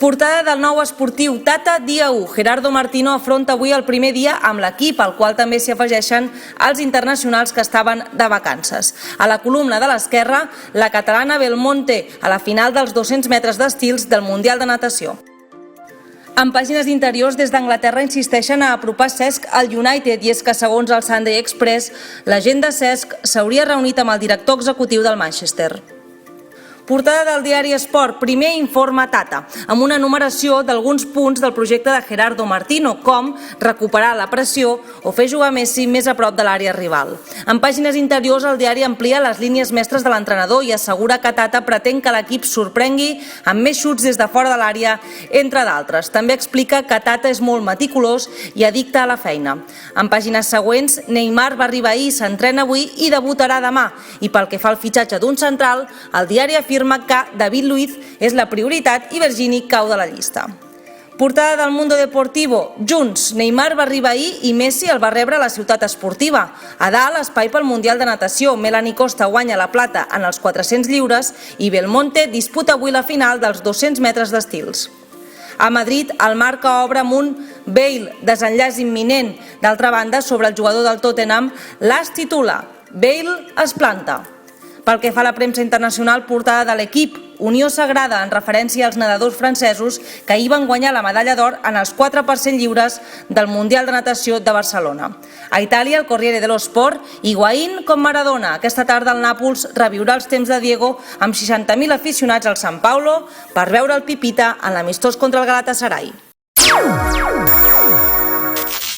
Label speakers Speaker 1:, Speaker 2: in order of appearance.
Speaker 1: Portada del nou esportiu Tata dia 1. Gerardo Martino afronta avui el primer dia amb l'equip, al qual també s'hi afegeixen els internacionals que estaven de vacances. A la columna de l'esquerra, la catalana Belmonte, a la final dels 200 metres d'estils del Mundial de Natació. En pàgines interiors, des d'Anglaterra insisteixen a apropar Cesc al United, i és que, segons el Sunday Express, l'agent de Cesc s'hauria reunit amb el director executiu del Manchester. Portada del diari Esport, primer informe Tata, amb una enumeració d'alguns punts del projecte de Gerardo Martino, com recuperar la pressió o fer jugar Messi més a prop de l'àrea rival. En pàgines interiors, el diari amplia les línies mestres de l'entrenador i assegura que Tata pretén que l'equip sorprengui amb més xuts des de fora de l'àrea, entre d'altres. També explica que Tata és molt meticulós i addicte a la feina. En pàgines següents, Neymar va arribar ahir, s'entrena avui i debutarà demà. I pel que fa al fitxatge d'un central, el diari afirma que David Luiz és la prioritat i Vergini cau de la llista. Portada del Mundo Deportivo. Junts, Neymar va arribar ahir i Messi el va rebre a la ciutat esportiva. A dalt, espai pel Mundial de Natació. Melanie Costa guanya la plata en els 400 lliures i Belmonte disputa avui la final dels 200 metres d'estils. A Madrid, el Marca obre amb un Bale, desenllaç imminent. D'altra banda, sobre el jugador del Tottenham, l'AS titula Bale es planta. Pel que fa a la premsa internacional, portada de l'equip, Unió Sagrada, en referència als nedadors francesos que ahir van guanyar la medalla d'or en els 4% lliures del Mundial de Natació de Barcelona. A Itàlia, el Corriere dello Sport, Higuaín com Maradona. Aquesta tarda el Nàpols reviurà els temps de Diego amb 60.000 aficionats al San Paulo per veure el Pipita en l'amistós contra el Galatasaray.